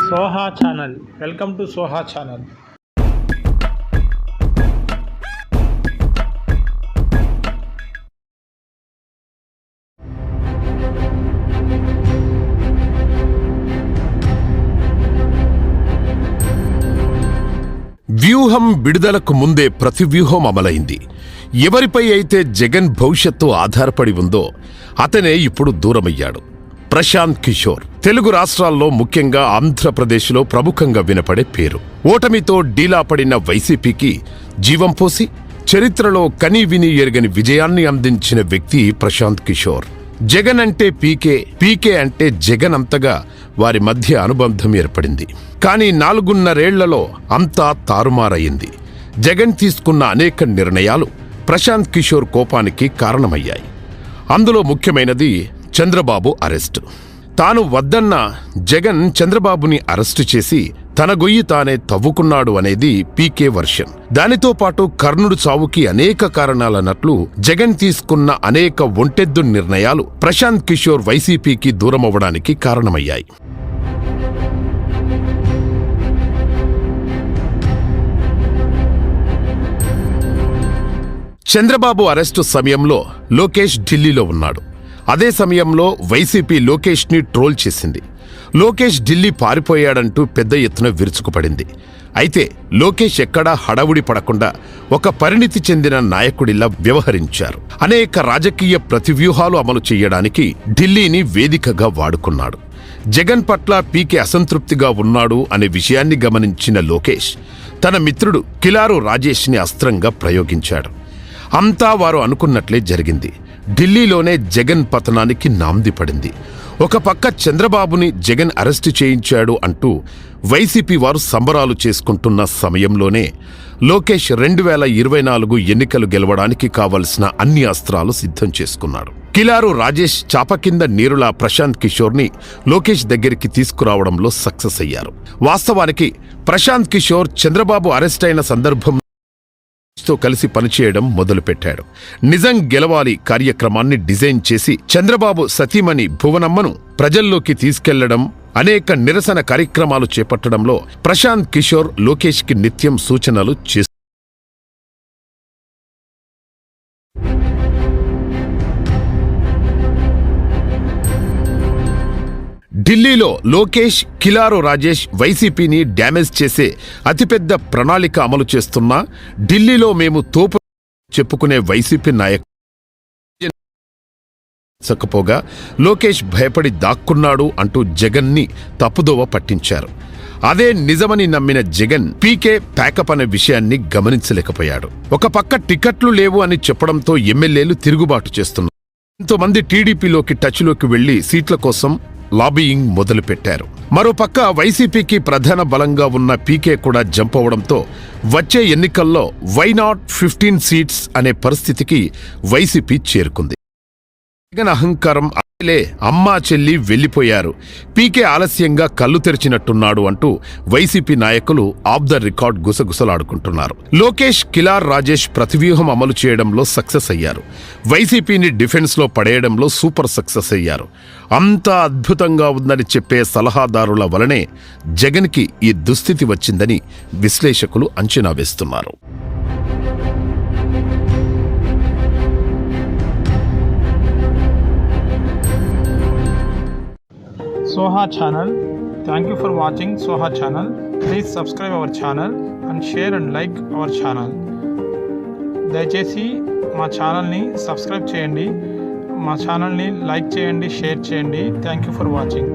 Soha channel. Welcome to Soha channel. వ్యూహం విడుదలకు ముందే ప్రతి వ్యూహం అమలైంది. ఎవరిపై అయితే జగన్ భవిష్యత్తు ఆధారపడి ఉందో అతనే ఇప్పుడు దూరమయ్యాడు. ప్రశాంత్ కిషోర్ తెలుగు రాష్ట్రాల్లో ముఖ్యంగా ఆంధ్రప్రదేశ్లో ప్రముఖంగా వినపడే పేరు. ఓటమితో డీలా పడిన వైసీపీకి జీవం పోసి చరిత్రలో కనీ విని ఎరగని విజయాన్ని అందించిన వ్యక్తి ప్రశాంత్ కిషోర్. జగన్ అంటే పీకే, పీకే అంటే జగన్ అంతగా వారి మధ్య అనుబంధం ఏర్పడింది. కానీ 4.5 అంతా తారుమారయ్యింది. జగన్ తీసుకున్న అనేక నిర్ణయాలు ప్రశాంత్ కిషోర్ కోపానికి కారణమయ్యాయి. అందులో ముఖ్యమైనది చంద్రబాబు అరెస్టు. తాను వద్దన్న జగన్ చంద్రబాబుని అరెస్టు చేసి తన గొయ్యి తానే తవ్వుకున్నాడు అనేది పీకే వర్షన్. దానితో పాటు కర్ణుడు చావుకి అనేక కారణాలన్నట్లు జగన్ తీసుకున్న అనేక ఒంటెద్దు నిర్ణయాలు ప్రశాంత్ కిషోర్ వైసీపీకి దూరమవ్వడానికి కారణమయ్యాయి. చంద్రబాబు అరెస్టు సమయంలో లోకేష్ ఢిల్లీలో ఉన్నాడు. అదే సమయంలో వైసీపీ లోకేష్ని ట్రోల్ చేసింది. లోకేష్ ఢిల్లీ పారిపోయాడంటూ పెద్ద ఎత్తున విరుచుకుపడింది. అయితే లోకేష్ ఎక్కడా హడావుడి పడకుండా ఒక పరిణితి చెందిన నాయకుడిలా వ్యవహరించారు. అనేక రాజకీయ ప్రతివ్యూహాలు అమలు చేయడానికి ఢిల్లీని వేదికగా వాడుకున్నాడు. జగన్ పట్ల పీకే అసంతృప్తిగా ఉన్నాడు అనే విషయాన్ని గమనించిన లోకేష్ తన మిత్రుడు కిలారు రాజేష్ని అస్త్రంగా ప్రయోగించాడు. అంతా వారు అనుకున్నట్లే జరిగింది. ఢిల్లీలోనే జగన్ పతనానికి నాంది పడింది. ఒక పక్క చంద్రబాబుని జగన్ అరెస్టు చేయించాడు అంటూ వైసీపీ వారు సంబరాలు చేసుకుంటున్న సమయంలోనే లోకేష్ 2024 ఎన్నికలు గెలవడానికి కావలసిన అన్ని అస్త్రాలు సిద్ధం చేసుకున్నాడు. కిలారు రాజేష్ చాప కింద నీరులా ప్రశాంత్ కిషోర్ని లోకేష్ దగ్గరికి తీసుకురావడంలో సక్సెస్ అయ్యారు. వాస్తవానికి ప్రశాంత్ కిషోర్ చంద్రబాబు అరెస్ట్ అయిన సందర్భం తో కలిసి పనిచేయడం మొదలుపెట్టాడు. నిజం గెలవాలి కార్యక్రమాన్ని డిజైన్ చేసి చంద్రబాబు సతీమణి భువనమ్మను ప్రజల్లోకి తీసుకెళ్లడం, అనేక నిరసన కార్యక్రమాలు చేపట్టడంలో ప్రశాంత్ కిషోర్ లోకేష్కి నిత్యం సూచనలు చేశారు. ఢిల్లీలో లోకేష్, కిలారు రాజేష్ వైసీపీని డ్యామేజ్ చేసే అతిపెద్ద ప్రణాళిక అమలు చేస్తున్నా ఢిల్లీలో మేము తోపు చెప్పుకునే వైసీపీ నాయకులు చక్కపోగా లోకేష్ భయపడి దాక్కున్నాడు అంటూ జగన్ని తప్పుదోవ పట్టించారు. అదే నిజమని నమ్మిన జగన్ పీకే ప్యాకప్ అనే విషయాన్ని గమనించలేకపోయాడు. ఒక పక్క టికెట్లు లేవు అని చెప్పడంతో ఎమ్మెల్యేలు తిరుగుబాటు చేస్తున్నారు. ఎంతోమంది టీడీపీలోకి టచ్లోకి వెళ్లి సీట్ల కోసం లాబీయింగ్ మొదలుపెట్టారు. మరోపక్క వైసీపీకి ప్రధాన బలంగా ఉన్న పీకే కూడా జంప్ అవడంతో వచ్చే ఎన్నికల్లో వై నాట్ 15 సీట్స్ అనే పరిస్థితికి వైసీపీ చేరుకుంది. జగన్ అహంకారం అమ్మా చెల్లి వెళ్లిపోయారు, పీకే ఆలస్యంగా కళ్ళు తెరిచినట్టున్నాడు అంటూ వైసీపీ నాయకులు ఆఫ్ ద రికార్డ్ గుసగుసలాడుకుంటున్నారు. లోకేష్, కిలార్ రాజేష్ ప్రతివ్యూహం అమలు చేయడంలో సక్సెస్ అయ్యారు. వైసీపీని డిఫెన్స్ లో పడేయడంలో సూపర్ సక్సెస్ అయ్యారు. అంతా అద్భుతంగా ఉందని చెప్పే సలహాదారుల వలనే జగన్కి ఈ దుస్థితి వచ్చిందని విశ్లేషకులు అంచనా వేస్తున్నారు. Soha channel. Thank you for watching Soha channel. Please subscribe our channel and share and like our channel. దయచేసి మా ఛానల్ని సబ్స్క్రైబ్ చేయండి, మా ఛానల్ని లైక్ చేయండి, షేర్ చేయండి. Thank you for watching.